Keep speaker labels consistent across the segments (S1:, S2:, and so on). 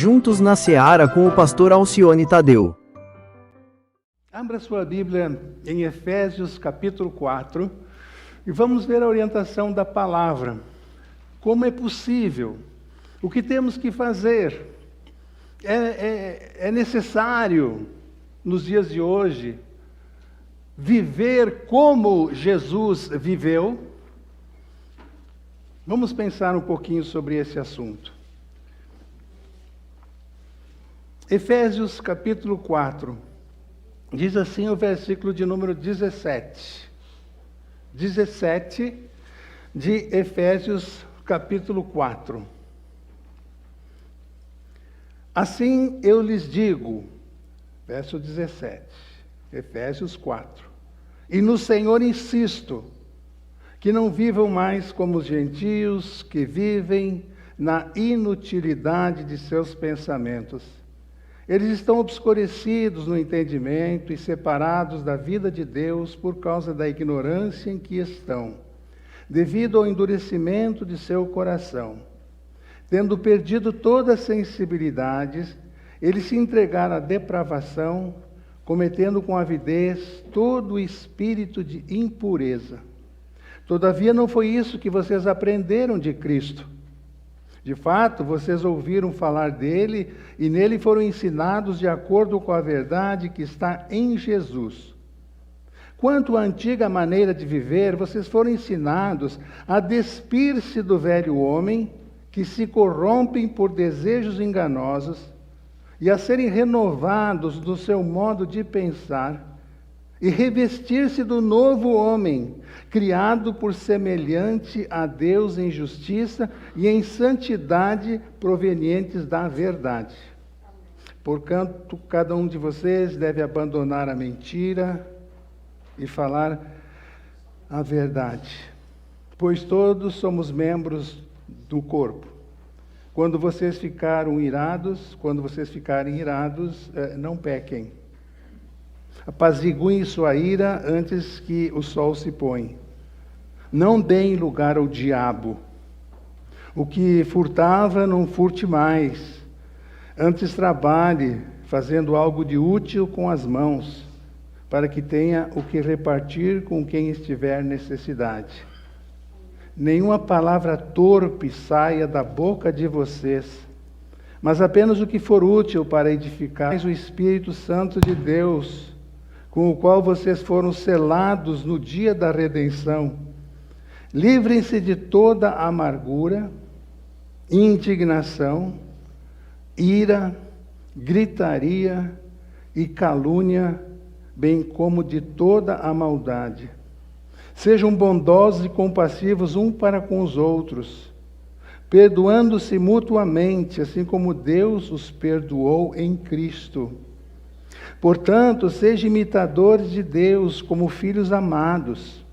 S1: Juntos na Seara com o pastor Alcione Tadeu.
S2: Abra sua Bíblia em Efésios capítulo 4 e vamos ver a orientação da palavra. Como é possível? O que temos que fazer? É necessário, nos dias de hoje, viver como Jesus viveu? Vamos pensar um pouquinho sobre esse assunto. Efésios capítulo 4, diz assim o versículo de número 17. 17 de Efésios capítulo 4. Assim eu lhes digo, verso 17, Efésios 4, e no Senhor insisto, que não vivam mais como os gentios que vivem na inutilidade de seus pensamentos. Eles estão obscurecidos no entendimento e separados da vida de Deus por causa da ignorância em que estão, devido ao endurecimento de seu coração. Tendo perdido toda a sensibilidade, eles se entregaram à depravação, cometendo com avidez todo o espírito de impureza. Todavia não foi isso que vocês aprenderam de Cristo. De fato, vocês ouviram falar dele e nele foram ensinados de acordo com a verdade que está em Jesus. Quanto à antiga maneira de viver, vocês foram ensinados a despir-se do velho homem, que se corrompem por desejos enganosos, e a serem renovados no seu modo de pensar, e revestir-se do novo homem, criado por semelhante a Deus em justiça e em santidade provenientes da verdade. Portanto, cada um de vocês deve abandonar a mentira e falar a verdade, pois todos somos membros do corpo. Quando vocês ficarem irados, não pequem. Apaziguem sua ira antes que o sol se ponha. Não deem lugar ao diabo. O que furtava, não furte mais. Antes trabalhe, fazendo algo de útil com as mãos, para que tenha o que repartir com quem estiver necessidade. Nenhuma palavra torpe saia da boca de vocês, mas apenas o que for útil para edificar o Espírito Santo de Deus, com o qual vocês foram selados no dia da redenção. Livrem-se de toda amargura, indignação, ira, gritaria e calúnia, bem como de toda a maldade. Sejam bondosos e compassivos um para com os outros, perdoando-se mutuamente, assim como Deus os perdoou em Cristo. Portanto, sejam imitadores de Deus como filhos amados,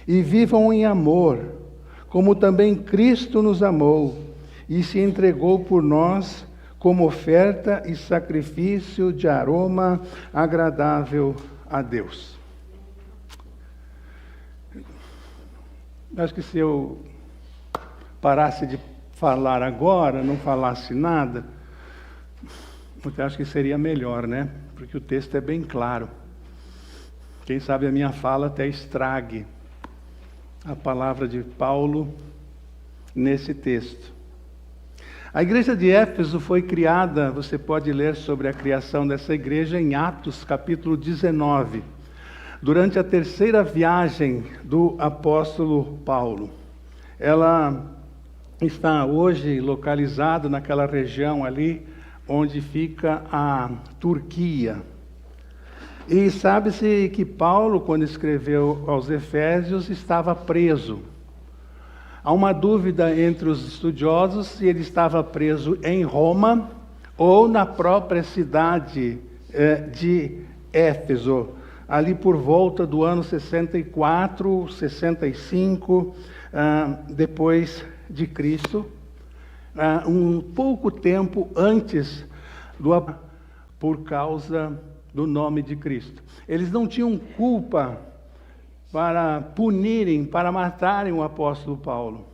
S2: e vivam em amor, como também Cristo nos amou, e se entregou por nós como oferta e sacrifício de aroma agradável a Deus. Acho que se eu parasse de falar agora, não falasse nada, eu acho que seria melhor, né? Porque o texto é bem claro. Quem sabe a minha fala até estrague a palavra de Paulo nesse texto. A igreja de Éfeso foi criada, você pode ler sobre a criação dessa igreja em Atos capítulo 19, durante a terceira viagem do apóstolo Paulo. Ela está hoje localizada naquela região ali, onde fica a Turquia. E sabe-se que Paulo, quando escreveu aos Efésios, estava preso. Há uma dúvida entre os estudiosos se ele estava preso em Roma ou na própria cidade de Éfeso, ali por volta do ano 64, 65, depois de Cristo, um pouco tempo antes por causa do nome de Cristo. Eles não tinham culpa para punirem, para matarem o apóstolo Paulo.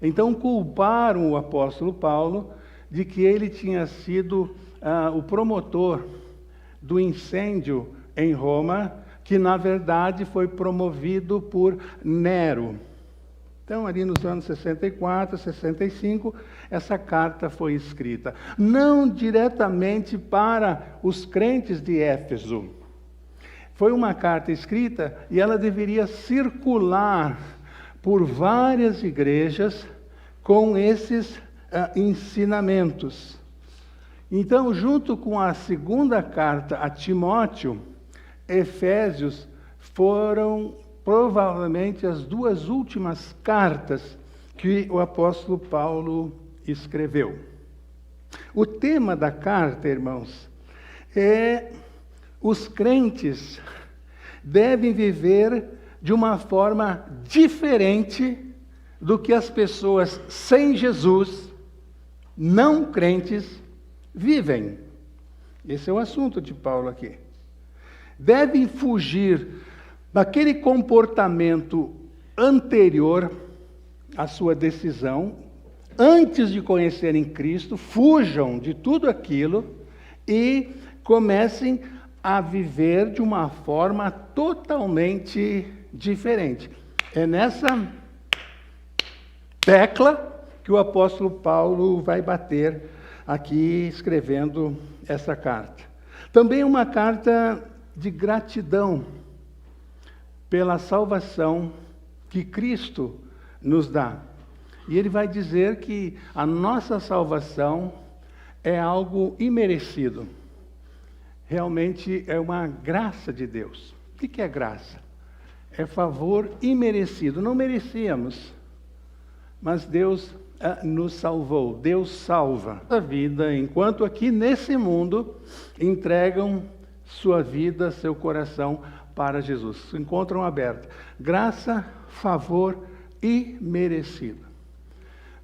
S2: Então culparam o apóstolo Paulo de que ele tinha sido o promotor do incêndio em Roma, que na verdade foi promovido por Nero. Então, ali nos anos 64, 65, essa carta foi escrita. Não diretamente para os crentes de Éfeso. Foi uma carta escrita e ela deveria circular por várias igrejas com esses ensinamentos. Então, junto com a segunda carta a Timóteo, Efésios foram provavelmente as duas últimas cartas que o apóstolo Paulo escreveu. O tema da carta, irmãos, é: os crentes devem viver de uma forma diferente do que as pessoas sem Jesus, não crentes, vivem. Esse é o assunto de Paulo aqui. Devem fugir daquele comportamento anterior à sua decisão, antes de conhecerem Cristo, fujam de tudo aquilo e comecem a viver de uma forma totalmente diferente. É nessa tecla que o apóstolo Paulo vai bater aqui, escrevendo essa carta. Também uma carta de gratidão pela salvação que Cristo nos dá. E ele vai dizer que a nossa salvação é algo imerecido. Realmente é uma graça de Deus. O que é graça? É favor imerecido. Não merecíamos, mas Deus nos salvou. Deus salva a vida, enquanto aqui nesse mundo entregam sua vida, seu coração para Jesus. Se encontram abertos. Graça, favor imerecido.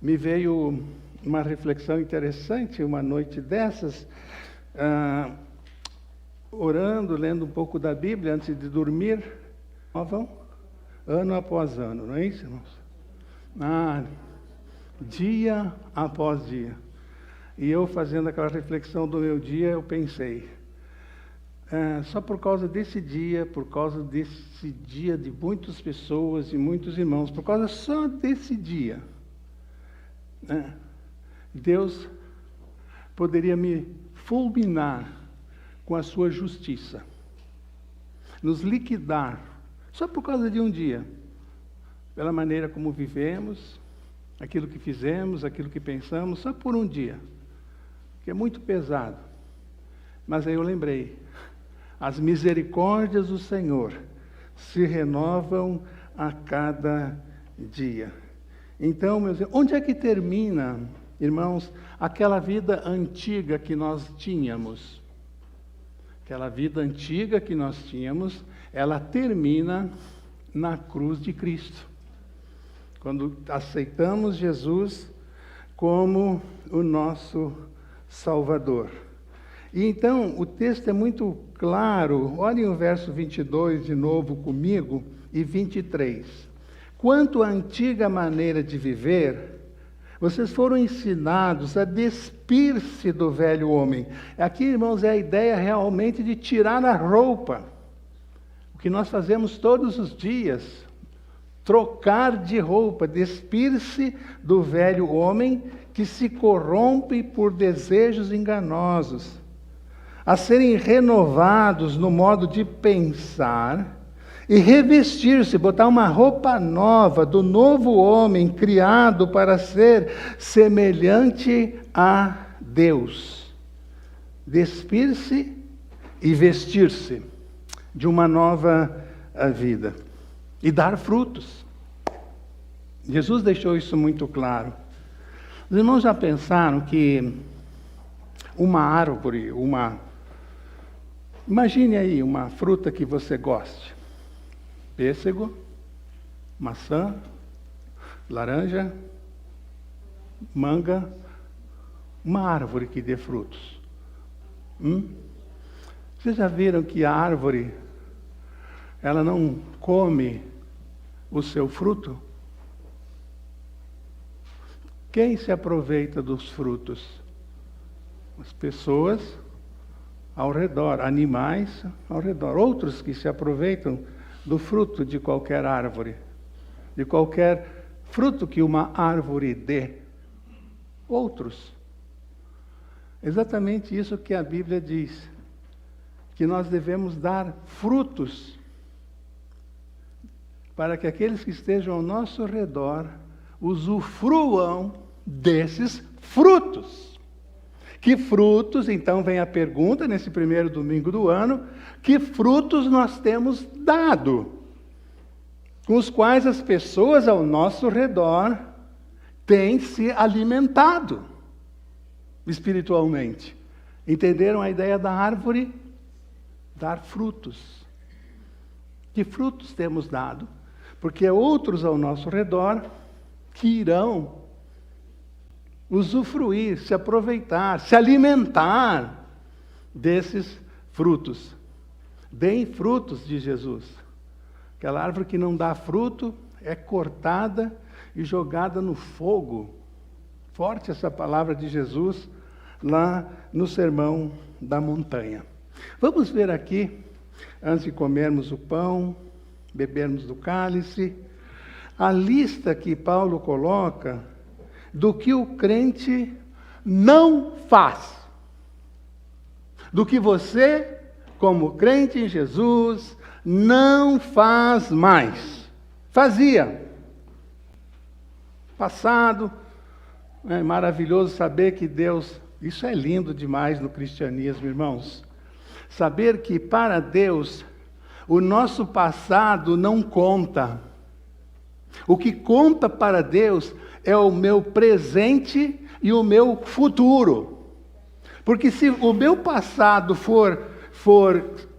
S2: Me veio uma reflexão interessante uma noite dessas, orando, lendo um pouco da Bíblia antes de dormir. Ano após ano, não é isso, irmãos? Dia após dia. E eu fazendo aquela reflexão do meu dia, eu pensei, só por causa desse dia de muitas pessoas e muitos irmãos, por causa só desse dia, Deus poderia me fulminar com a sua justiça, nos liquidar, só por causa de um dia, pela maneira como vivemos, aquilo que fizemos, aquilo que pensamos, só por um dia, que é muito pesado. Mas aí eu lembrei, as misericórdias do Senhor se renovam a cada dia. Então, meus irmãos, onde é que termina, irmãos, aquela vida antiga que nós tínhamos? Aquela vida antiga que nós tínhamos, ela termina na cruz de Cristo. Quando aceitamos Jesus como o nosso Salvador. E então, o texto é muito claro. Olhem o verso 22 de novo comigo e 23. Quanto à antiga maneira de viver, vocês foram ensinados a despir-se do velho homem. Aqui, irmãos, é a ideia realmente de tirar a roupa. O que nós fazemos todos os dias, trocar de roupa, despir-se do velho homem que se corrompe por desejos enganosos, a serem renovados no modo de pensar e revestir-se, botar uma roupa nova do novo homem criado para ser semelhante a Deus. Despir-se e vestir-se de uma nova vida e dar frutos. Jesus deixou isso muito claro. Os irmãos já pensaram que uma árvore, imagine aí uma fruta que você goste. Pêssego, maçã, laranja, manga, uma árvore que dê frutos. Vocês já viram que a árvore, ela não come o seu fruto? Quem se aproveita dos frutos? as pessoas ao redor, animais ao redor, outros que se aproveitam do fruto de qualquer árvore, de qualquer fruto que uma árvore dê. Outros. Exatamente isso que a Bíblia diz, que nós devemos dar frutos para que aqueles que estejam ao nosso redor usufruam desses frutos. Que frutos, então vem a pergunta, nesse primeiro domingo do ano, que frutos nós temos dado, com os quais as pessoas ao nosso redor têm se alimentado espiritualmente. Entenderam a ideia da árvore? Dar frutos. Que frutos temos dado? Porque outros ao nosso redor que irão usufruir, se aproveitar, se alimentar desses frutos. Deem frutos de Jesus. Aquela árvore que não dá fruto é cortada e jogada no fogo. Forte essa palavra de Jesus lá no Sermão da Montanha. Vamos ver aqui, antes de comermos o pão, bebermos do cálice, a lista que Paulo coloca do que o crente não faz. Do que você, como crente em Jesus, não faz mais. Fazia. Passado. É maravilhoso saber que Deus... Isso é lindo demais no cristianismo, irmãos. Saber que para Deus o nosso passado não conta. O que conta para Deus é o meu presente e o meu futuro. Porque se o meu passado for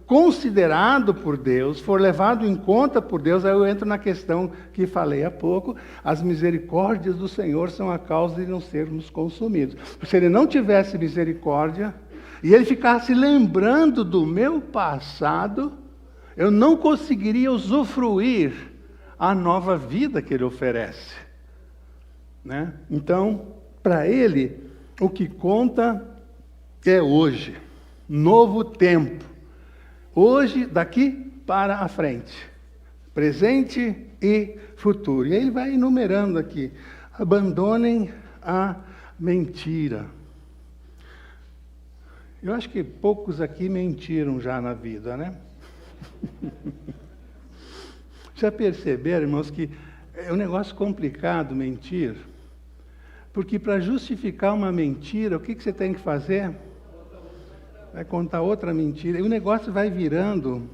S2: considerado por Deus, for levado em conta por Deus, aí eu entro na questão que falei há pouco, as misericórdias do Senhor são a causa de não sermos consumidos. Se Ele não tivesse misericórdia, e Ele ficasse lembrando do meu passado, eu não conseguiria usufruir a nova vida que Ele oferece. Né? Então, para Ele, o que conta é hoje, novo tempo. Hoje, daqui para a frente. Presente e futuro. E aí ele vai enumerando aqui. Abandonem a mentira. Eu acho que poucos aqui mentiram já na vida, né? Já perceberam, irmãos, que é um negócio complicado mentir? Porque para justificar uma mentira, o que você tem que fazer? Vai contar outra mentira, e o negócio vai virando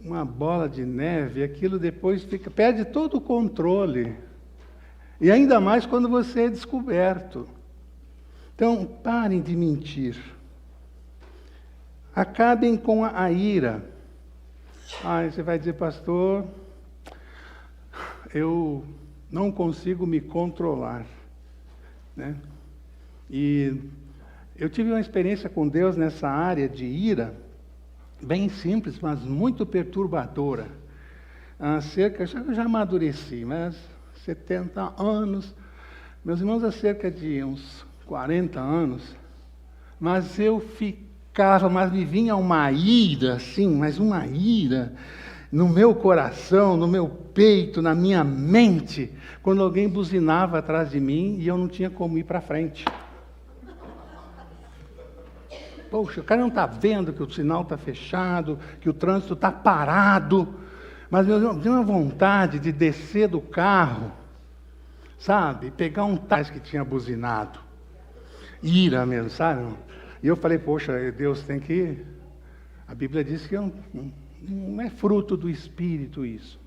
S2: uma bola de neve, aquilo depois perde todo o controle. E ainda mais quando você é descoberto. Então, parem de mentir. Acabem com a ira. Você vai dizer, pastor, eu não consigo me controlar. Né? E eu tive uma experiência com Deus nessa área de ira, bem simples, mas muito perturbadora. Eu já amadureci, mas 70 anos, meus irmãos, há cerca de uns 40 anos, mas eu ficava, mas me vinha uma ira, assim, mas uma ira no meu coração, no meu peito, na minha mente, quando alguém buzinava atrás de mim e eu não tinha como ir para frente. Poxa, o cara não está vendo que o sinal está fechado, que o trânsito está parado, mas eu tinha uma vontade de descer do carro, sabe? Pegar um táxi que tinha buzinado. Ira mesmo, sabe? E eu falei, poxa, Deus tem que... A Bíblia diz que não é fruto do Espírito isso.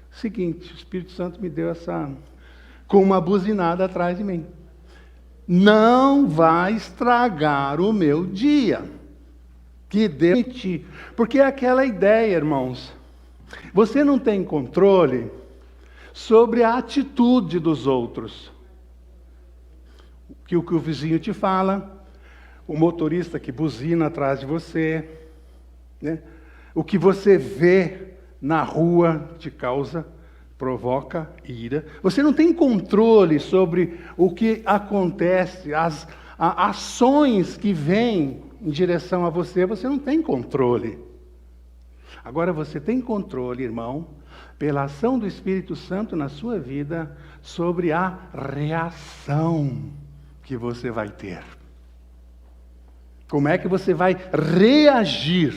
S2: Seguinte, o Espírito Santo me deu com uma buzinada atrás de mim. Não vai estragar o meu dia. Que Deus... Porque é aquela ideia, irmãos. Você não tem controle sobre a atitude dos outros. O que o vizinho te fala, o motorista que buzina atrás de você, né? O que você vê na rua te provoca ira. Você não tem controle sobre o que acontece, ações que vêm em direção a você, você não tem controle. Agora você tem controle, irmão, pela ação do Espírito Santo na sua vida, sobre a reação que você vai ter. Como é que você vai reagir,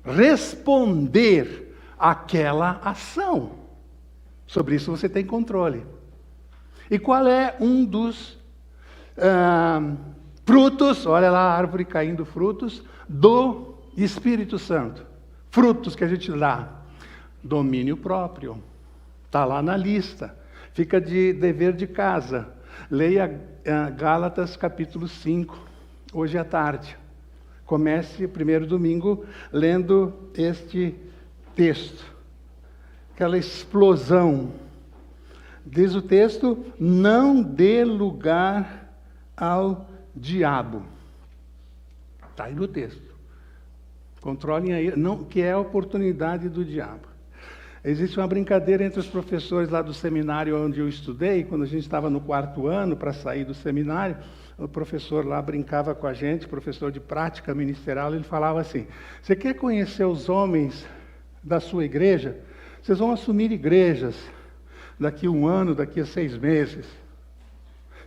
S2: responder àquela ação? Sobre isso você tem controle. E qual é um dos frutos, olha lá a árvore caindo frutos, do Espírito Santo? Frutos que a gente dá. Domínio próprio. Está lá na lista. Fica de dever de casa. Leia Gálatas capítulo 5, hoje à tarde. Comece primeiro domingo lendo este texto. Aquela explosão. Diz o texto, não dê lugar ao diabo. Está aí no texto. Controlem aí, não, que é a oportunidade do diabo. Existe uma brincadeira entre os professores lá do seminário onde eu estudei, quando a gente estava no 4º ano para sair do seminário, o professor lá brincava com a gente, professor de prática ministerial, ele falava assim, você quer conhecer os homens da sua igreja? Vocês vão assumir igrejas daqui a 1 ano, daqui a 6 meses.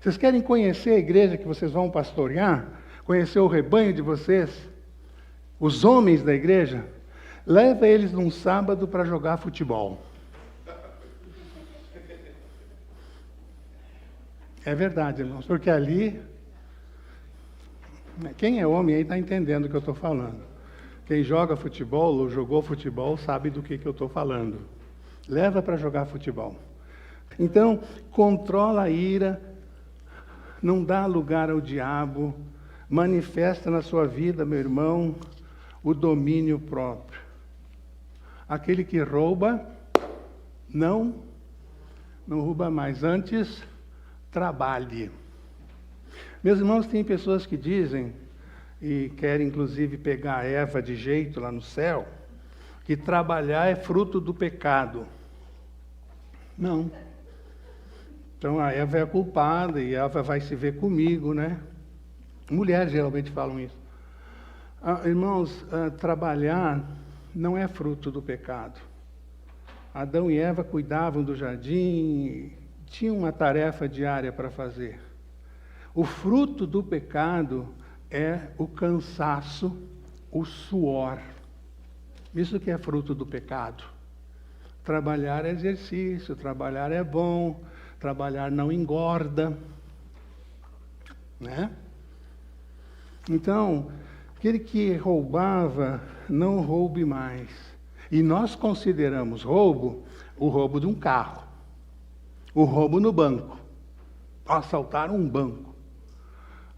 S2: Vocês querem conhecer a igreja que vocês vão pastorear? Conhecer o rebanho de vocês? Os homens da igreja? Leva eles num sábado para jogar futebol. É verdade, irmãos, porque ali, quem é homem aí está entendendo o que eu estou falando. Quem joga futebol ou jogou futebol sabe do que eu estou falando. Leva para jogar futebol. Então, controla a ira, não dá lugar ao diabo, manifesta na sua vida, meu irmão, o domínio próprio. Aquele que rouba, não rouba mais. Antes, trabalhe. Meus irmãos, tem pessoas que dizem, e querem inclusive pegar a Eva de jeito lá no céu, que trabalhar é fruto do pecado. Não. Então a Eva é a culpada e a Eva vai se ver comigo, né? Mulheres geralmente falam isso. Irmãos, trabalhar não é fruto do pecado. Adão e Eva cuidavam do jardim, tinham uma tarefa diária para fazer. O fruto do pecado é o cansaço, o suor. Isso que é fruto do pecado. Trabalhar é exercício, trabalhar é bom, trabalhar não engorda, né? Então, aquele que roubava, não roube mais. E nós consideramos roubo o roubo de um carro, o roubo no banco. Assaltaram um banco.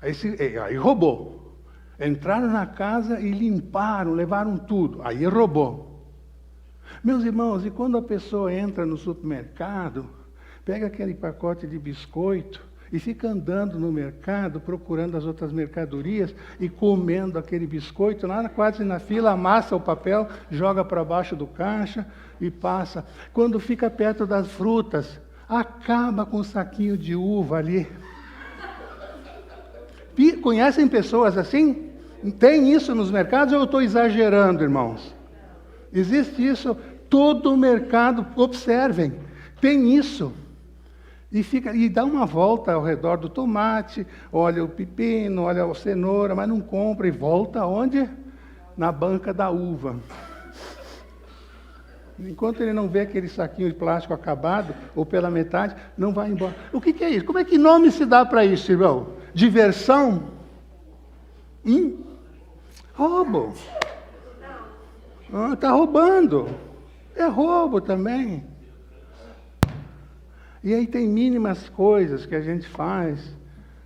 S2: Aí roubou. Entraram na casa e limparam, levaram tudo. Aí roubou. Meus irmãos, e quando a pessoa entra no supermercado, pega aquele pacote de biscoito e fica andando no mercado, procurando as outras mercadorias e comendo aquele biscoito, lá quase na fila, amassa o papel, joga para baixo do caixa e passa. Quando fica perto das frutas, acaba com o saquinho de uva ali. Conhecem pessoas assim? Tem isso nos mercados ou eu estou exagerando, irmãos? Existe isso, todo o mercado, observem, tem isso. E dá uma volta ao redor do tomate, olha o pepino, olha a cenoura, mas não compra e volta onde? Na banca da uva. Enquanto ele não vê aquele saquinho de plástico acabado, ou pela metade, não vai embora. O que é isso? Como é que nome se dá para isso, irmão? Diversão? Roubo. Está roubando. É roubo também. E aí tem mínimas coisas que a gente faz,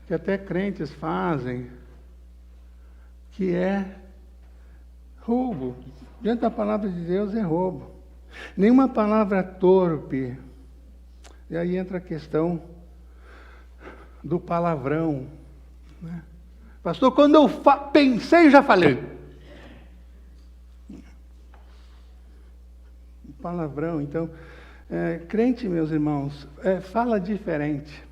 S2: que até crentes fazem, que é roubo. Diante da palavra de Deus é roubo. Nenhuma palavra torpe. E aí entra a questão do palavrão. Né? Pastor, quando eu pensei, já falei. Palavrão, então... crente, meus irmãos, fala diferente.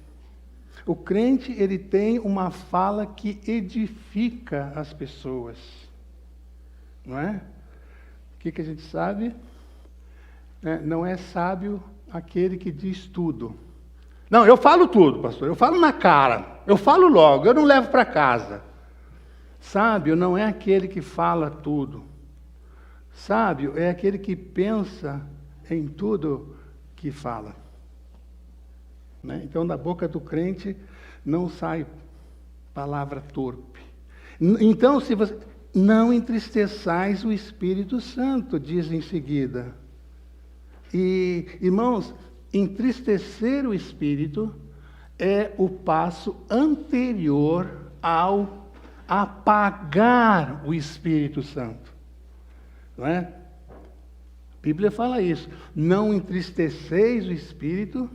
S2: O crente, ele tem uma fala que edifica as pessoas. Não é? O que a gente sabe? Não é sábio aquele que diz tudo. Não, eu falo tudo, pastor. Eu falo na cara. Eu falo logo. Eu não levo para casa. Sábio não é aquele que fala tudo. Sábio é aquele que pensa em tudo que fala. Né? Então, da boca do crente não sai palavra torpe. Então, se você... Não entristeçais o Espírito Santo, diz em seguida. E, irmãos, entristecer o Espírito é o passo anterior ao apagar o Espírito Santo. Não é? A Bíblia fala isso. Não entristeceis o Espírito,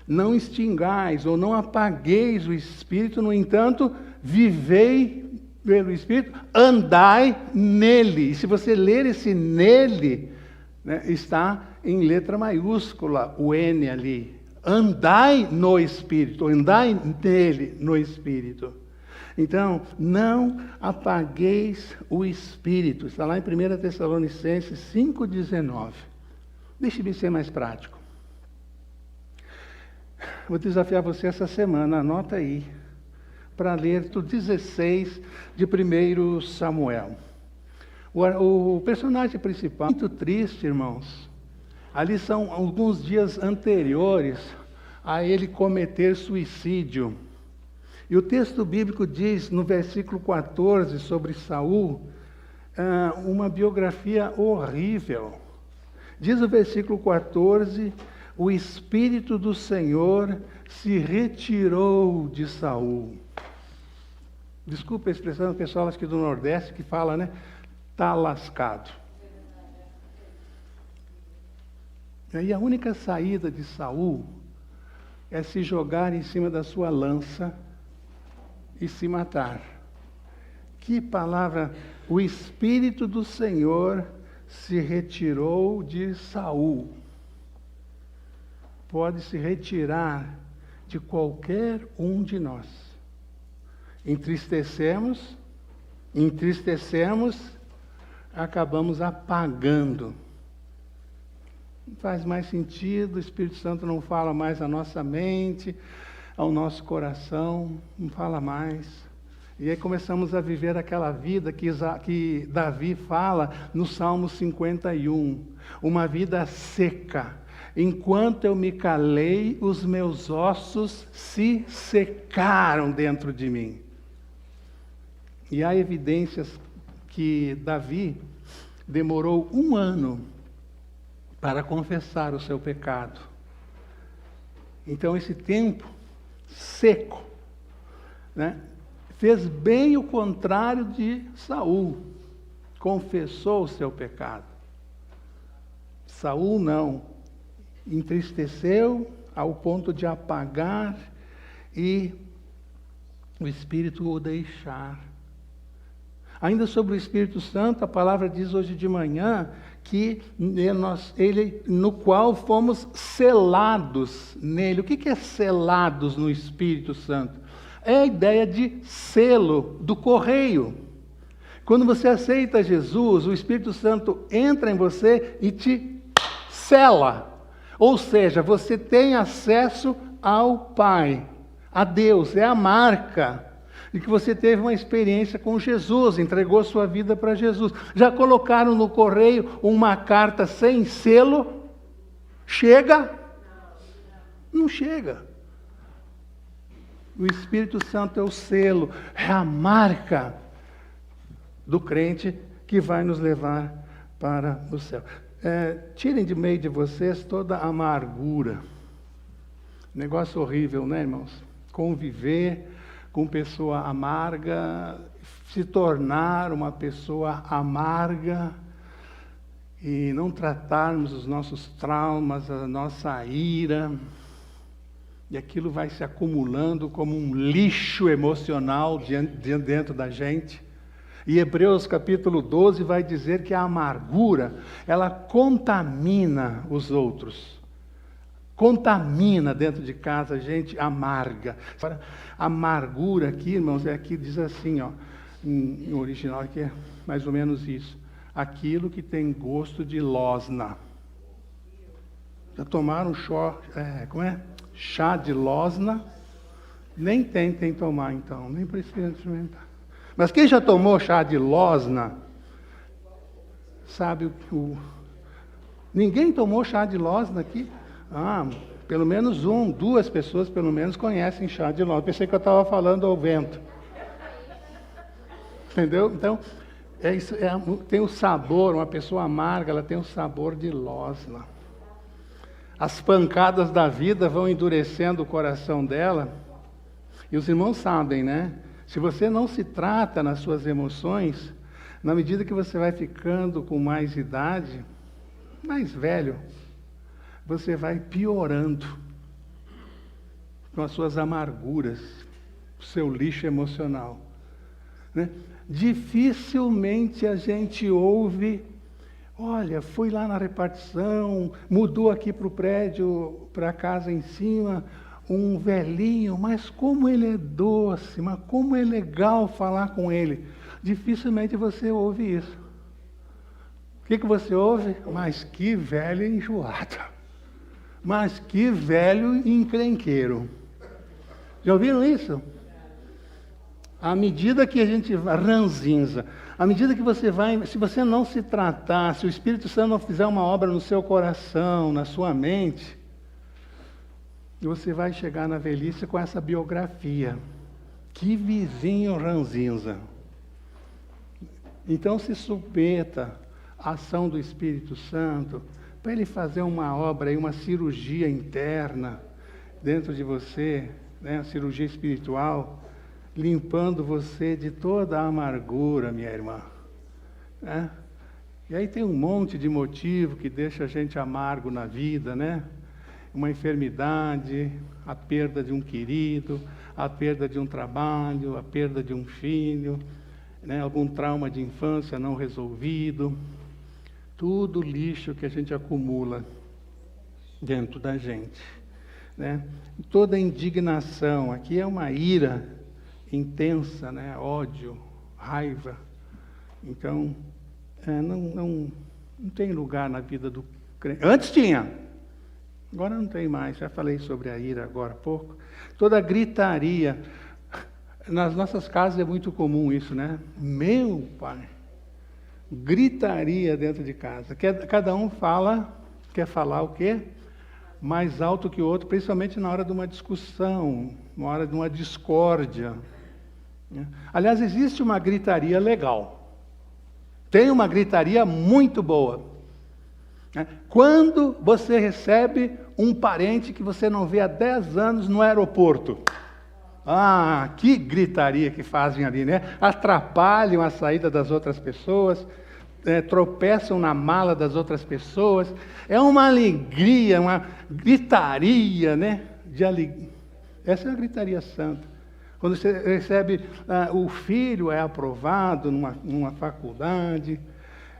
S2: não extingais ou não apagueis o Espírito, no entanto, vivei pelo Espírito, andai nele. E se você ler esse nele, né, está em letra maiúscula, o N ali. Andai no Espírito, andai nele, no Espírito. Então, não apagueis o Espírito. Está lá em 1 Tessalonicenses 5,19. Deixe-me ser mais prático. Vou desafiar você essa semana, anota aí, para ler o 16 de 1 Samuel. O personagem principal, muito triste, irmãos. Ali são alguns dias anteriores a ele cometer suicídio. E o texto bíblico diz, no versículo 14, sobre Saul, uma biografia horrível. Diz o versículo 14, o Espírito do Senhor se retirou de Saul. Desculpa a expressão do pessoal aqui do Nordeste que fala, né? Tá lascado. E aí a única saída de Saul é se jogar em cima da sua lança e se matar. Que palavra! O Espírito do Senhor se retirou de Saul. Pode se retirar de qualquer um de nós. Entristecemos, acabamos apagando. Não faz mais sentido, o Espírito Santo não fala mais à nossa mente, ao nosso coração, não fala mais. E aí começamos a viver aquela vida que Davi fala no Salmo 51, uma vida seca. Enquanto eu me calei, os meus ossos se secaram dentro de mim. E há evidências que Davi demorou 1 ano para confessar o seu pecado. Então, esse tempo seco, né, fez bem o contrário de Saul. Confessou o seu pecado. Saul não. Entristeceu ao ponto de apagar e o Espírito o deixar. Ainda sobre o Espírito Santo, a palavra diz hoje de manhã que ele, no qual fomos selados nele. O que é selados no Espírito Santo? É a ideia de selo do correio. Quando você aceita Jesus, o Espírito Santo entra em você e te sela. Ou seja, você tem acesso ao Pai, a Deus, é a marca de que você teve uma experiência com Jesus, entregou sua vida para Jesus. Já colocaram no correio uma carta sem selo? Chega? Não chega. O Espírito Santo é o selo, é a marca do crente que vai nos levar para o céu. Tirem de meio de vocês toda a amargura. Negócio horrível, né, irmãos? Conviver com pessoa amarga, se tornar uma pessoa amarga e não tratarmos os nossos traumas, a nossa ira, e aquilo vai se acumulando como um lixo emocional dentro da gente. E Hebreus capítulo 12 vai dizer que a amargura, ela contamina os outros. contamina dentro de casa, gente amarga. Agora, amargura aqui, irmãos, aqui diz assim, ó, em original aqui é mais ou menos isso. Aquilo que tem gosto de losna. Já tomaram chá de losna? Nem tentem tomar, então, nem precisa experimentar. Mas quem já tomou chá de losna, sabe Ninguém tomou chá de losna aqui? Pelo menos duas pessoas pelo menos conhecem chá de losna. Pensei que eu estava falando ao vento. Entendeu? Então, tem o sabor, uma pessoa amarga, ela tem o sabor de losna. As pancadas da vida vão endurecendo o coração dela. E os irmãos sabem, né? Se você não se trata nas suas emoções, na medida que você vai ficando com mais idade, mais velho, você vai piorando com as suas amarguras, o seu lixo emocional, né? Dificilmente a gente ouve, olha, fui lá na repartição, mudou aqui para o prédio, para a casa em cima, um velhinho, mas como ele é doce, mas como é legal falar com ele. Dificilmente você ouve isso. O que você ouve? Mas que velho enjoado. Mas que velho encrenqueiro. Já ouviram isso? À medida que a gente vai, ranzinza, à medida que você vai, se você não se tratar, se o Espírito Santo não fizer uma obra no seu coração, na sua mente, você vai chegar na velhice com essa biografia. Que vizinho ranzinza. Então se submeta à ação do Espírito Santo, para ele fazer uma obra, uma cirurgia interna dentro de você, né, a cirurgia espiritual, limpando você de toda a amargura, minha irmã. Né? E aí tem um monte de motivo que deixa a gente amargo na vida, né? Uma enfermidade, a perda de um querido, a perda de um trabalho, a perda de um filho, né? Algum trauma de infância não resolvido. Tudo lixo que a gente acumula dentro da gente, né? Toda indignação, aqui é uma ira intensa, né? Ódio, raiva. Então, não tem lugar na vida do crente. Antes tinha, agora não tem mais. Já falei sobre a ira agora há pouco. Toda gritaria. Nas nossas casas é muito comum isso, né? Meu pai, gritaria dentro de casa. Cada um quer falar o quê? Mais alto que o outro, principalmente na hora de uma discussão, na hora de uma discórdia. Aliás, existe uma gritaria legal. Tem uma gritaria muito boa. Quando você recebe um parente que você não vê há 10 anos no aeroporto. Que gritaria que fazem ali, né? Atrapalham a saída das outras pessoas, tropeçam na mala das outras pessoas. É uma alegria, uma gritaria, né? De alegria. Essa é a gritaria santa. Quando você recebe, o filho é aprovado numa faculdade,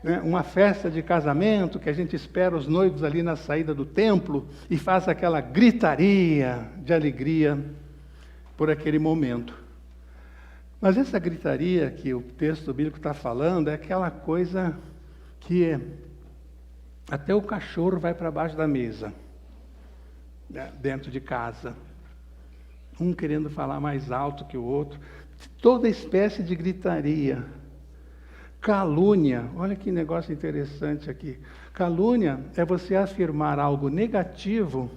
S2: né? Uma festa de casamento, que a gente espera os noivos ali na saída do templo e faz aquela gritaria de alegria por aquele momento. Mas essa gritaria que o texto bíblico está falando é aquela coisa que até o cachorro vai para baixo da mesa, né, dentro de casa. Um querendo falar mais alto que o outro. Toda espécie de gritaria. Calúnia, olha que negócio interessante aqui. Calúnia é você afirmar algo negativo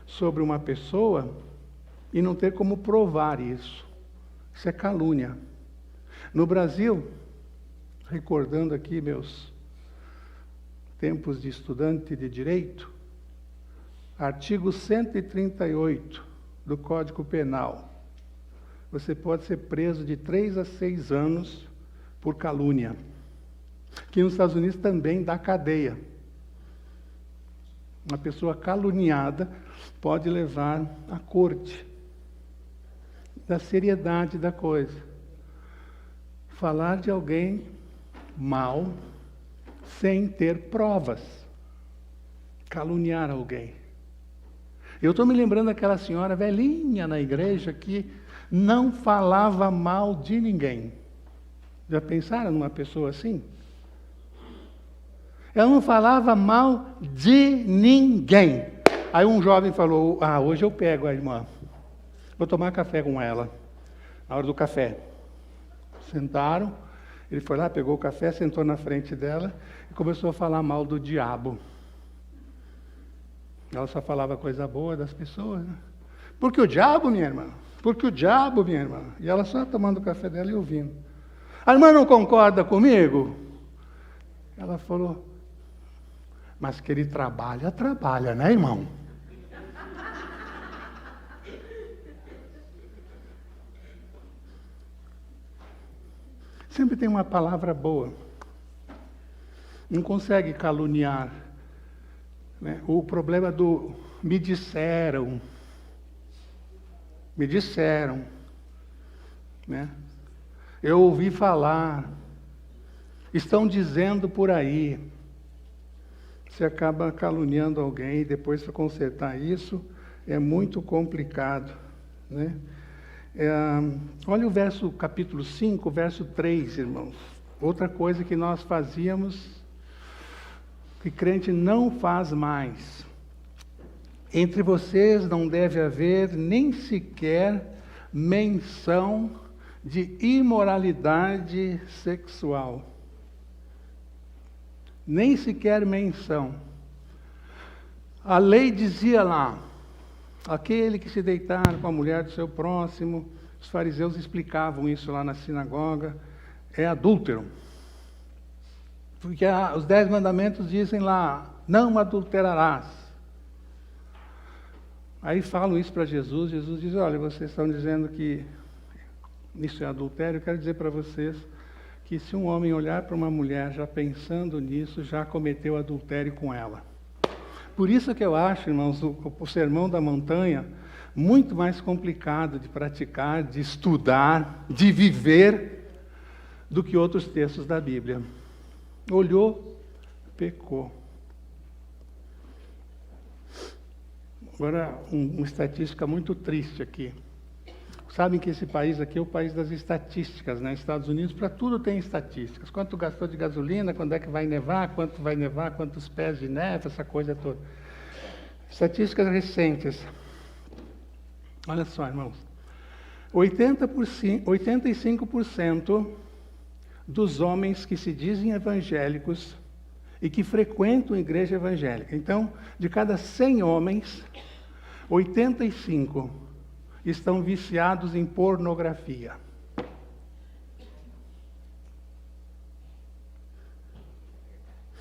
S2: sobre uma pessoa e não ter como provar isso. Isso é calúnia. No Brasil, recordando aqui meus tempos de estudante de direito, artigo 138 do Código Penal. Você pode ser preso de 3 a 6 anos por calúnia. Aqui nos Estados Unidos também dá cadeia. Uma pessoa caluniada pode levar à corte. Da seriedade da coisa. Falar de alguém mal sem ter provas. Caluniar alguém. Eu estou me lembrando daquela senhora velhinha na igreja que não falava mal de ninguém. Já pensaram numa pessoa assim? Ela não falava mal de ninguém. Aí um jovem falou, hoje eu pego a irmã. Vou tomar café com ela. Na hora do café. Sentaram. Ele foi lá, pegou o café, sentou na frente dela e começou a falar mal do diabo. Ela só falava coisa boa das pessoas, né? Porque o diabo, minha irmã? Porque o diabo, minha irmã? E ela só tomando o café dela e ouvindo. A irmã não concorda comigo? Ela falou, mas que ele trabalha, né, irmão? Sempre tem uma palavra boa. Não consegue caluniar. Né? O problema do me disseram. Né? Eu ouvi falar. Estão dizendo por aí. Você acaba caluniando alguém e depois para consertar isso é muito complicado. Né? Olha o capítulo 5, verso 3, irmãos. Outra coisa que nós fazíamos, que crente não faz mais. Entre vocês não deve haver nem sequer menção de imoralidade sexual. Nem sequer menção. A lei dizia lá, aquele que se deitar com a mulher do seu próximo, os fariseus explicavam isso lá na sinagoga, é adúltero. Porque os 10 mandamentos dizem lá, não adulterarás. Aí falam isso para Jesus, Jesus diz, olha, vocês estão dizendo que isso é adultério, eu quero dizer para vocês que se um homem olhar para uma mulher já pensando nisso, já cometeu adultério com ela. Por isso que eu acho, irmãos, o Sermão da Montanha muito mais complicado de praticar, de estudar, de viver, do que outros textos da Bíblia. Olhou, pecou. Agora, uma estatística muito triste aqui. Sabem que esse país aqui é o país das estatísticas, né? Estados Unidos, para tudo tem estatísticas. Quanto gastou de gasolina, quando é que vai nevar, quanto vai nevar, quantos pés de neve, essa coisa toda. Estatísticas recentes. Olha só, irmãos. 85% dos homens que se dizem evangélicos e que frequentam a igreja evangélica. Então, de cada 100 homens, 85 estão viciados em pornografia.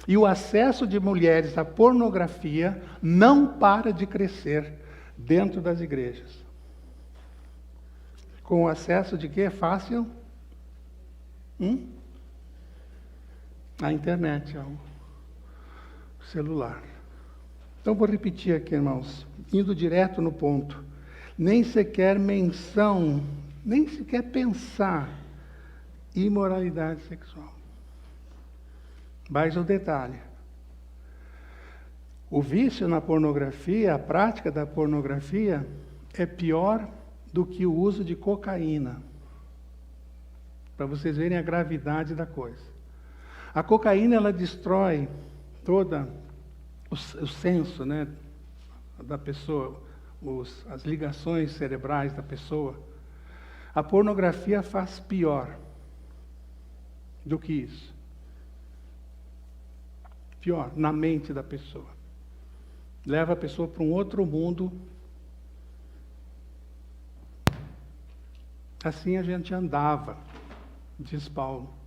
S2: E o acesso de mulheres à pornografia não para de crescer dentro das igrejas. Com o acesso de quê? Fácil? A internet, ao celular. Então, vou repetir aqui, irmãos, indo direto no ponto. Nem sequer menção, nem sequer pensar imoralidade sexual. Mais um detalhe. O vício na pornografia, a prática da pornografia, é pior do que o uso de cocaína. Para vocês verem a gravidade da coisa. A cocaína, ela destrói toda o senso, né, da pessoa, as ligações cerebrais da pessoa. A pornografia faz pior do que isso. Pior, na mente da pessoa. Leva a pessoa para um outro mundo. Assim a gente andava, diz Paulo.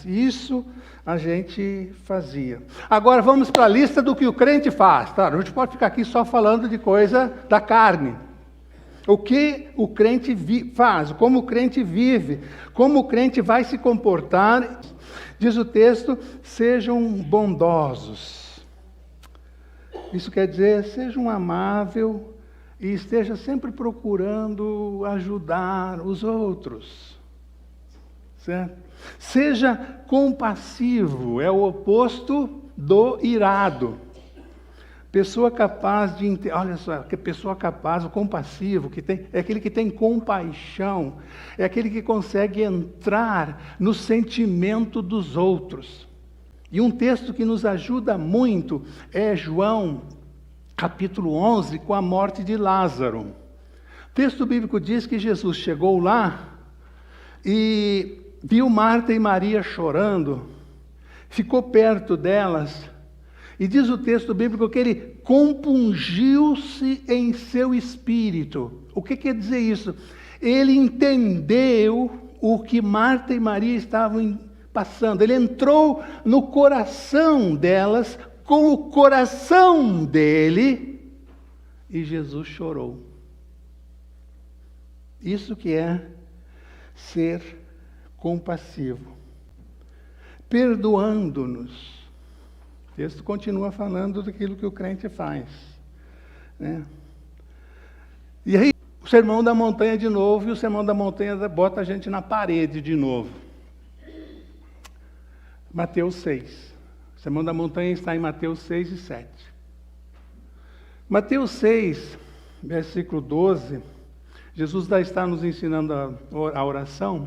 S2: Isso a gente fazia. Agora vamos para a lista do que o crente faz. Tá? A gente pode ficar aqui só falando de coisa da carne. O que o crente faz, como o crente vive, como o crente vai se comportar. Diz o texto, sejam bondosos. Isso quer dizer, sejam amáveis e esteja sempre procurando ajudar os outros. Certo? Seja compassivo, é o oposto do irado. Pessoa capaz de, olha só, que pessoa capaz, o compassivo, é aquele que tem compaixão, é aquele que consegue entrar no sentimento dos outros. E um texto que nos ajuda muito é João, capítulo 11, com a morte de Lázaro. O texto bíblico diz que Jesus chegou lá e viu Marta e Maria chorando, ficou perto delas, e diz o texto bíblico que ele compungiu-se em seu espírito. O que quer dizer isso? Ele entendeu o que Marta e Maria estavam passando. Ele entrou no coração delas, com o coração dele, e Jesus chorou. Isso que é ser compassivo. Perdoando-nos. O texto continua falando daquilo que o crente faz, né? E aí, o Sermão da Montanha de novo, e o Sermão da Montanha bota a gente na parede de novo. Mateus 6. O Sermão da Montanha está em Mateus 6 e 7. Mateus 6, versículo 12, Jesus está nos ensinando a oração,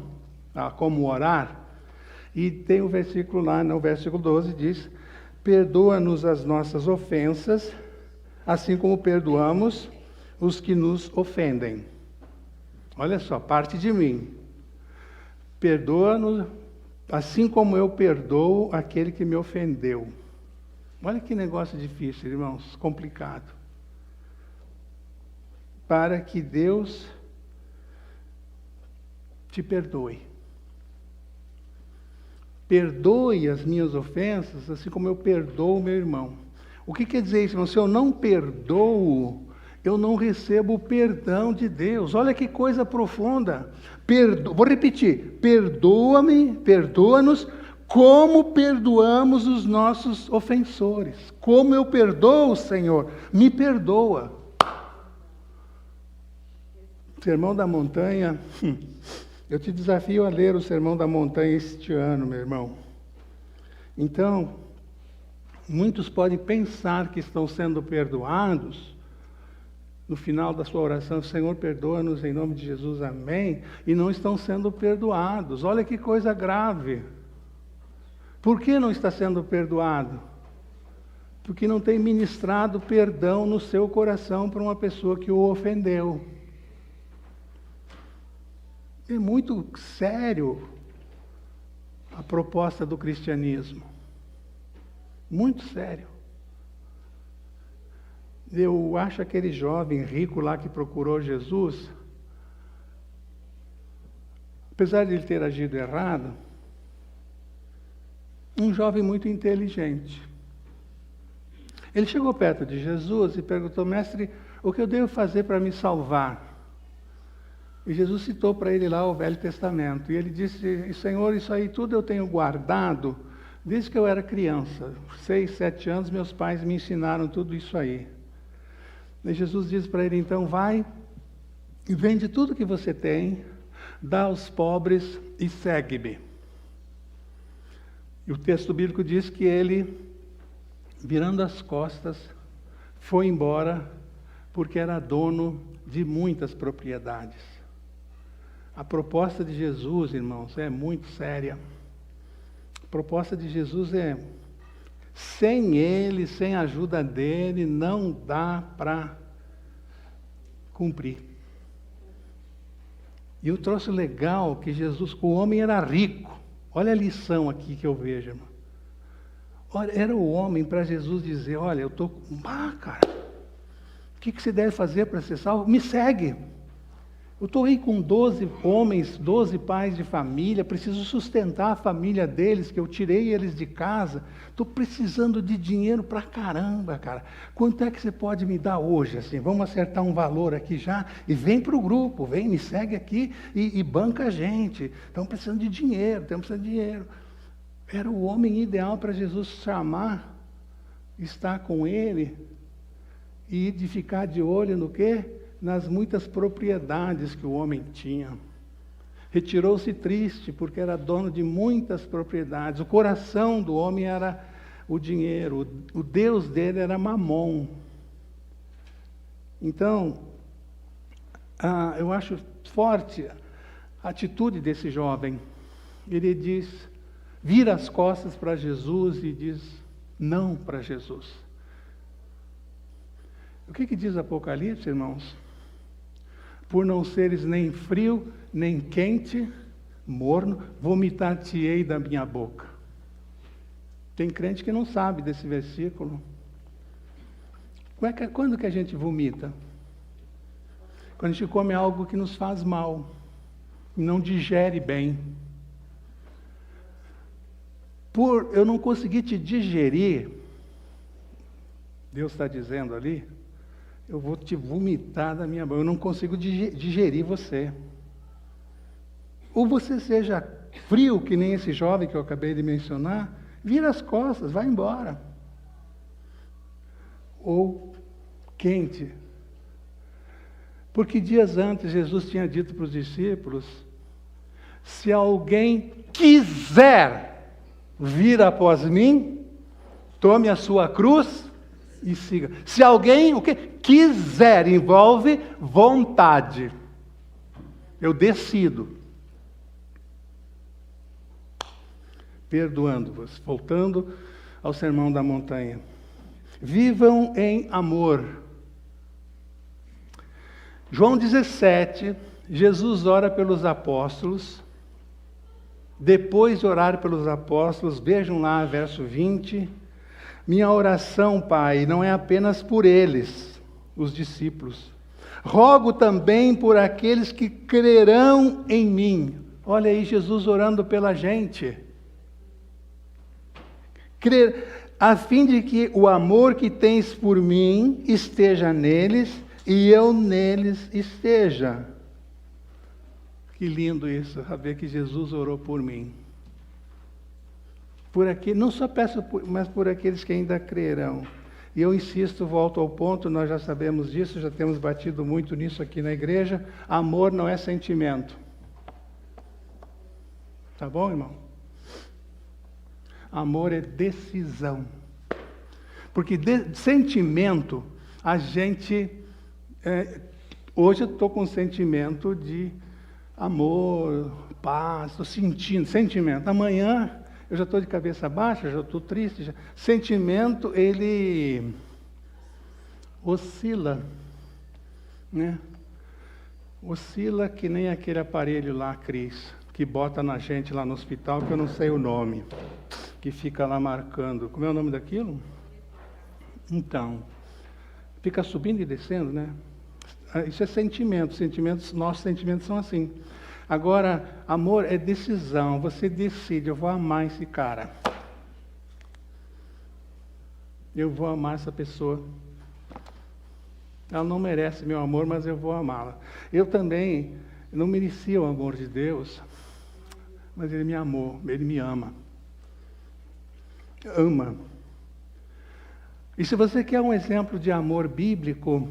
S2: a como orar, e tem o versículo lá, no versículo 12, diz: perdoa-nos as nossas ofensas, assim como perdoamos os que nos ofendem. Olha só, parte de mim. Perdoa-nos, assim como eu perdoo aquele que me ofendeu. Olha que negócio difícil, irmãos, complicado. Para que Deus te perdoe. Perdoe as minhas ofensas, assim como eu perdoo o meu irmão. O que quer dizer isso, irmão? Se eu não perdoo, eu não recebo o perdão de Deus. Olha que coisa profunda. Vou repetir. Perdoa-nos, como perdoamos os nossos ofensores. Como eu perdoo, Senhor, me perdoa. Sermão da Montanha... Eu te desafio a ler o Sermão da Montanha este ano, meu irmão. Então, muitos podem pensar que estão sendo perdoados. No final da sua oração, Senhor, perdoa-nos em nome de Jesus, amém. E não estão sendo perdoados. Olha que coisa grave. Por que não está sendo perdoado? Porque não tem ministrado perdão no seu coração para uma pessoa que o ofendeu. É muito sério a proposta do cristianismo. Muito sério. Eu acho aquele jovem rico lá que procurou Jesus, apesar de ele ter agido errado, um jovem muito inteligente. Ele chegou perto de Jesus e perguntou: mestre, o que eu devo fazer para me salvar? E Jesus citou para ele lá o Velho Testamento. E ele disse: Senhor, isso aí tudo eu tenho guardado desde que eu era criança. 6, 7 anos, meus pais me ensinaram tudo isso aí. E Jesus disse para ele: então vai e vende tudo que você tem, dá aos pobres e segue-me. E o texto bíblico diz que ele, virando as costas, foi embora porque era dono de muitas propriedades. A proposta de Jesus, irmãos, é muito séria. A proposta de Jesus é, sem Ele, sem a ajuda dEle, não dá para cumprir. E o troço legal que Jesus, o homem era rico. Olha a lição aqui que eu vejo, irmão. Olha, era o homem para Jesus dizer: olha, eu estou... cara, o que você deve fazer para ser salvo? Me segue. Eu estou aí com 12 homens, 12 pais de família, preciso sustentar a família deles, que eu tirei eles de casa. Estou precisando de dinheiro pra caramba, cara. Quanto é que você pode me dar hoje? Assim, vamos acertar um valor aqui já e vem para o grupo, vem, me segue aqui e banca a gente. Estamos precisando de dinheiro, estamos precisando de dinheiro. Era o homem ideal para Jesus chamar, estar com ele e de ficar de olho no quê? Nas muitas propriedades que o homem tinha. Retirou-se triste, porque era dono de muitas propriedades. O coração do homem era o dinheiro. O Deus dele era Mamon. Então, eu acho forte a atitude desse jovem. Ele vira as costas para Jesus e diz não para Jesus. O que diz Apocalipse, irmãos? Por não seres nem frio, nem quente, morno, vomitar-te-ei da minha boca. Tem crente que não sabe desse versículo. Quando que a gente vomita? Quando a gente come algo que nos faz mal, não digere bem. Por eu não conseguir te digerir, Deus está dizendo ali, eu vou te vomitar da minha boca, eu não consigo digerir você. Ou você seja frio, que nem esse jovem que eu acabei de mencionar, vira as costas, vai embora. Ou quente. Porque dias antes Jesus tinha dito para os discípulos, se alguém quiser vir após mim, tome a sua cruz e siga. Se alguém, quiser, envolve vontade. Eu decido. Perdoando-vos. Voltando ao Sermão da Montanha. Vivam em amor. João 17, Jesus ora pelos apóstolos. Depois de orar pelos apóstolos, vejam lá, verso 20. Minha oração, Pai, não é apenas por eles, os discípulos. Rogo também por aqueles que crerão em mim. Olha aí, Jesus orando pela gente. A fim de que o amor que tens por mim esteja neles e eu neles esteja. Que lindo isso, saber que Jesus orou por mim. Não só peço, mas por aqueles que ainda crerão. E eu insisto, volto ao ponto, nós já sabemos disso, já temos batido muito nisso aqui na igreja. Amor não é sentimento. Tá bom, irmão? Amor é decisão. Porque sentimento, a gente... hoje eu estou com um sentimento de amor, paz, estou sentindo, sentimento. Amanhã eu já estou de cabeça baixa, já estou triste. Sentimento, ele oscila, né? Oscila que nem aquele aparelho lá, Cris, que bota na gente lá no hospital, que eu não sei o nome, que fica lá marcando. Como é o nome daquilo? Então, fica subindo e descendo, né? Isso é sentimento. Nossos sentimentos são assim. Agora, amor é decisão. Você decide, eu vou amar esse cara. Eu vou amar essa pessoa. Ela não merece meu amor, mas eu vou amá-la. Eu também não merecia o amor de Deus, mas Ele me amou, Ele me ama. Ama. E se você quer um exemplo de amor bíblico,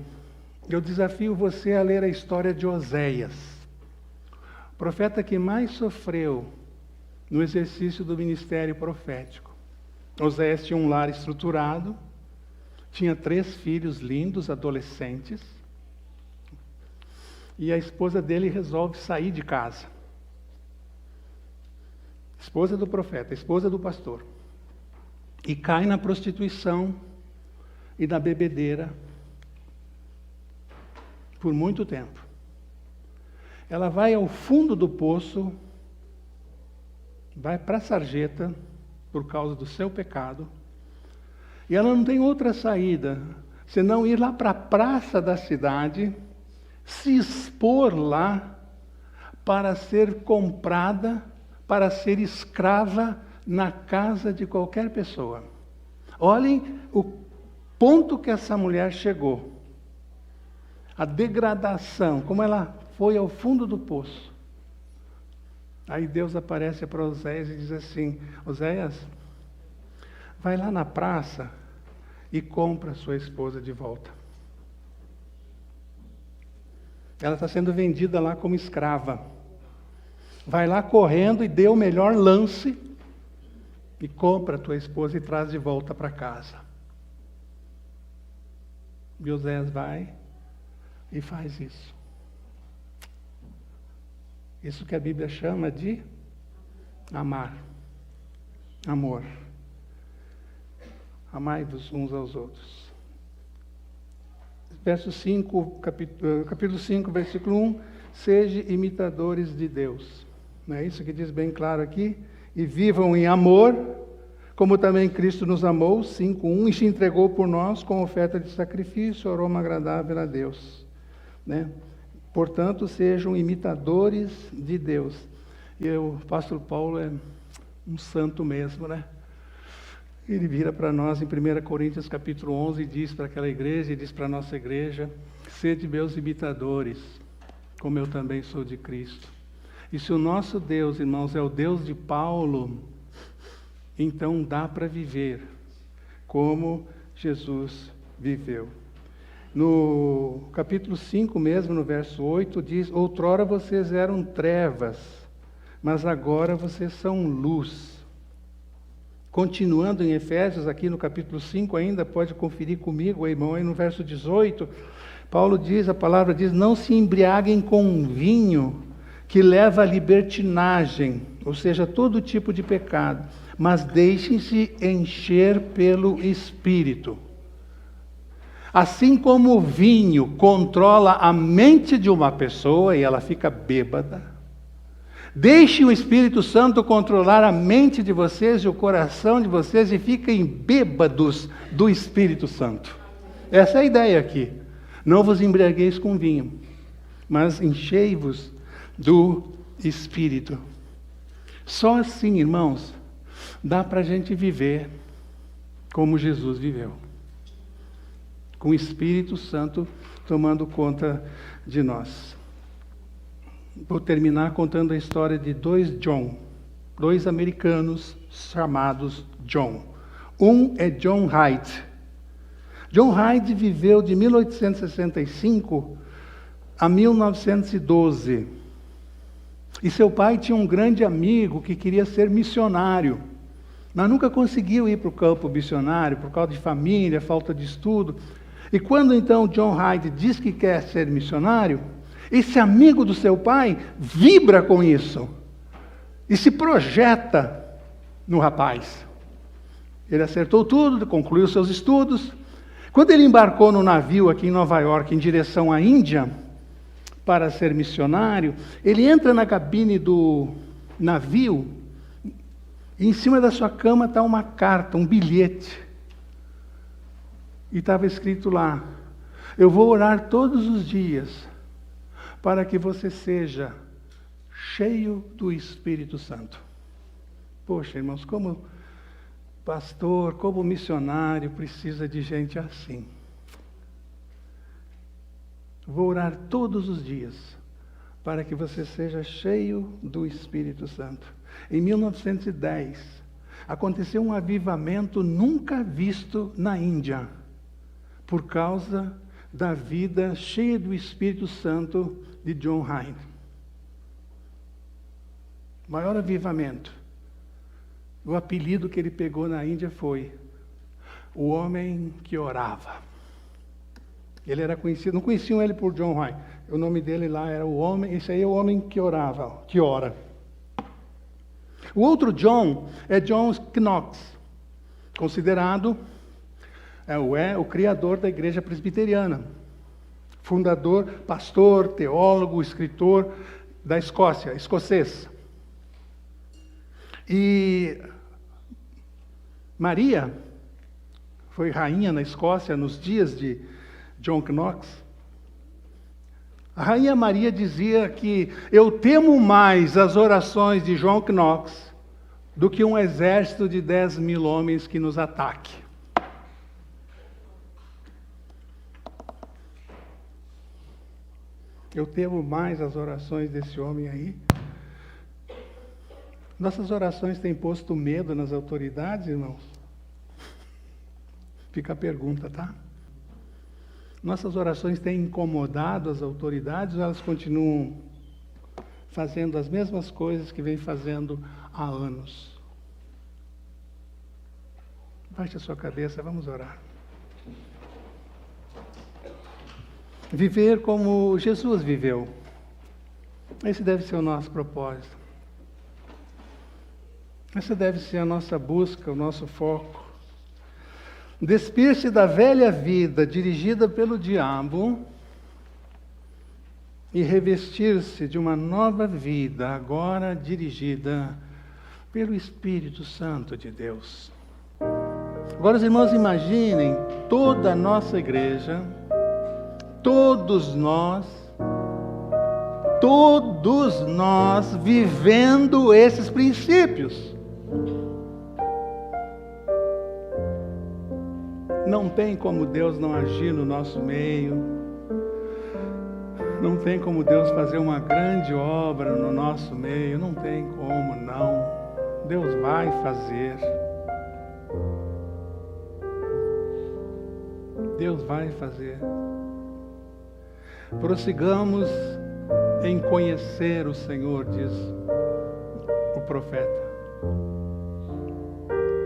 S2: eu desafio você a ler a história de Oséias. O profeta que mais sofreu no exercício do ministério profético. Oséias tinha um lar estruturado, tinha 3 filhos lindos, adolescentes, e a esposa dele resolve sair de casa. Esposa do profeta, esposa do pastor. E cai na prostituição e na bebedeira por muito tempo. Ela vai ao fundo do poço, vai para a sarjeta, por causa do seu pecado, e ela não tem outra saída, senão ir lá para a praça da cidade, se expor lá, para ser comprada, para ser escrava na casa de qualquer pessoa. Olhem o ponto que essa mulher chegou. A degradação, como ela foi ao fundo do poço. Aí Deus aparece para Oséias e diz assim: Oséias, vai lá na praça e compra sua esposa de volta. Ela está sendo vendida lá como escrava. Vai lá correndo e dê o melhor lance e compra a tua esposa e traz de volta para casa. E Oséias vai e faz isso. Isso que a Bíblia chama de amar. Amor. Amai-vos uns aos outros. Verso 5, capítulo 5, versículo 1. Sejam imitadores de Deus. Não é isso que diz bem claro aqui? E vivam em amor, como também Cristo nos amou, 5:1, e se entregou por nós com oferta de sacrifício, aroma agradável a Deus. Né? Portanto, sejam imitadores de Deus. E o apóstolo Paulo é um santo mesmo, né? Ele vira para nós em 1 Coríntios capítulo 11 e diz para aquela igreja, e diz para a nossa igreja: sede meus imitadores, como eu também sou de Cristo. E se o nosso Deus, irmãos, é o Deus de Paulo, então dá para viver como Jesus viveu. No capítulo 5 mesmo, no verso 8, diz: outrora vocês eram trevas, mas agora vocês são luz. Continuando em Efésios, aqui no capítulo 5 ainda, pode conferir comigo, irmão, aí no verso 18, Paulo diz, a palavra diz: não se embriaguem com vinho, que leva à libertinagem, ou seja, todo tipo de pecado, mas deixem-se encher pelo Espírito. Assim como o vinho controla a mente de uma pessoa e ela fica bêbada, deixe o Espírito Santo controlar a mente de vocês e o coração de vocês e fiquem bêbados do Espírito Santo. Essa é a ideia aqui. Não vos embriagueis com vinho, mas enchei-vos do Espírito. Só assim, irmãos, dá para a gente viver como Jesus viveu. Com o Espírito Santo tomando conta de nós. Vou terminar contando a história de dois americanos chamados John. Um é John Hyde. John Hyde viveu de 1865 a 1912. E seu pai tinha um grande amigo que queria ser missionário, mas nunca conseguiu ir para o campo missionário por causa de família, falta de estudo. E quando então John Hyde diz que quer ser missionário, esse amigo do seu pai vibra com isso e se projeta no rapaz. Ele acertou tudo, concluiu seus estudos. Quando ele embarcou no navio aqui em Nova York, em direção à Índia, para ser missionário, ele entra na cabine do navio e em cima da sua cama está uma carta, um bilhete. E estava escrito lá: eu vou orar todos os dias para que você seja cheio do Espírito Santo. Poxa, irmãos, como pastor, como missionário, precisa de gente assim. Vou orar todos os dias para que você seja cheio do Espírito Santo. Em 1910, aconteceu um avivamento nunca visto na Índia, por causa da vida cheia do Espírito Santo de John Hyde. O maior avivamento. O apelido que ele pegou na Índia foi o homem que orava. Ele era conhecido, não conheciam ele por John Hyde. O nome dele lá era o homem, esse aí é o homem que orava, que ora. O outro John é John Knox, considerado o criador da igreja presbiteriana, fundador, pastor, teólogo, escritor da Escócia, escocês. E Maria foi rainha na Escócia nos dias de John Knox. A rainha Maria dizia que eu temo mais as orações de John Knox do que um exército de 10.000 homens que nos ataque. Eu temo mais as orações desse homem aí. Nossas orações têm posto medo nas autoridades, irmãos? Fica a pergunta, tá? Nossas orações têm incomodado as autoridades ou elas continuam fazendo as mesmas coisas que vem fazendo há anos? Baixe a sua cabeça, vamos orar. Viver como Jesus viveu. Esse deve ser o nosso propósito. Essa deve ser a nossa busca, o nosso foco. Despir-se da velha vida dirigida pelo diabo e revestir-se de uma nova vida, agora dirigida pelo Espírito Santo de Deus. Agora, os irmãos, imaginem toda a nossa igreja, todos nós vivendo esses princípios. Não tem como Deus não agir no nosso meio. Não tem como Deus fazer uma grande obra no nosso meio. Não tem como, não. Deus vai fazer. Deus vai fazer. Prossigamos em conhecer o Senhor, diz o profeta.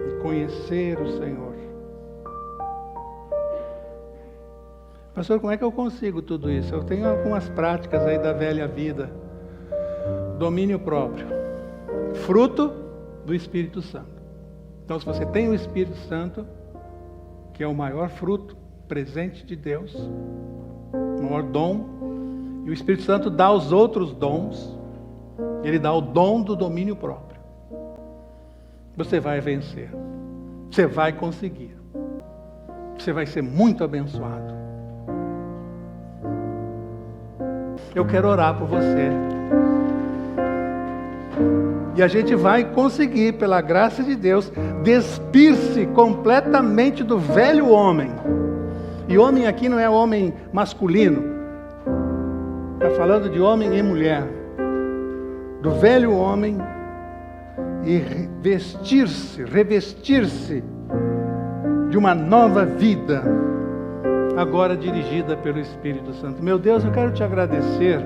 S2: Em conhecer o Senhor. Pastor, como é que eu consigo tudo isso? Eu tenho algumas práticas aí da velha vida. Domínio próprio. Fruto do Espírito Santo. Então, se você tem o Espírito Santo, que é o maior fruto, presente de Deus, o maior dom, e o Espírito Santo dá os outros dons, ele dá o dom do domínio próprio. Você vai vencer. Você vai conseguir. Você vai ser muito abençoado. Eu quero orar por você. E a gente vai conseguir, pela graça de Deus, despir-se completamente do velho homem. E homem aqui não é homem masculino. Está falando de homem e mulher. Do velho homem e revestir-se de uma nova vida, agora dirigida pelo Espírito Santo. Meu Deus, eu quero te agradecer,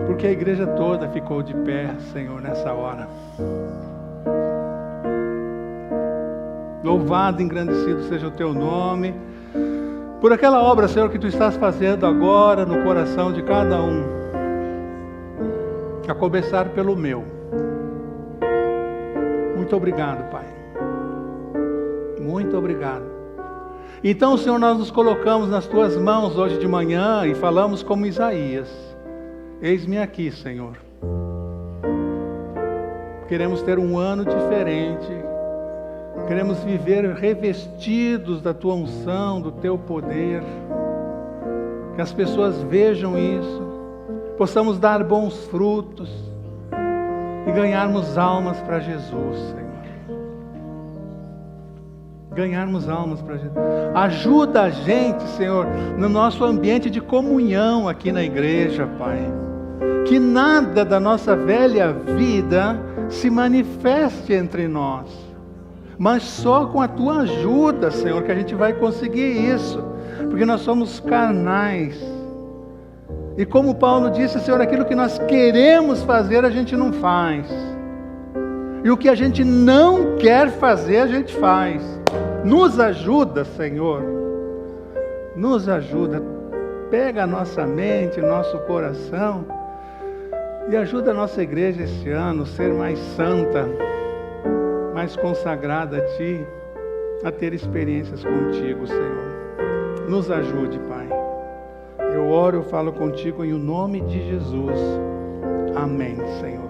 S2: porque a igreja toda ficou de pé, Senhor, nessa hora. Louvado e engrandecido seja o teu nome, por aquela obra, Senhor, que tu estás fazendo agora no coração de cada um, a começar pelo meu. Muito obrigado, Pai. Muito obrigado. Então, Senhor, nós nos colocamos nas tuas mãos hoje de manhã e falamos como Isaías. Eis-me aqui, Senhor. Queremos ter um ano diferente. Queremos viver revestidos da tua unção, do teu poder. Que as pessoas vejam isso. Possamos dar bons frutos. E ganharmos almas para Jesus, Senhor. Ganharmos almas para Jesus. Ajuda a gente, Senhor, no nosso ambiente de comunhão aqui na igreja, Pai. Que nada da nossa velha vida se manifeste entre nós. Mas só com a tua ajuda, Senhor, que a gente vai conseguir isso. Porque nós somos carnais. E como Paulo disse, Senhor, aquilo que nós queremos fazer, a gente não faz. E o que a gente não quer fazer, a gente faz. Nos ajuda, Senhor. Nos ajuda. Pega a nossa mente, nosso coração e ajuda a nossa igreja esse ano a ser mais santa, mais consagrada a Ti, a ter experiências contigo, Senhor. Nos ajude, Pai. Eu oro, eu falo contigo em o nome de Jesus. Amém, Senhor.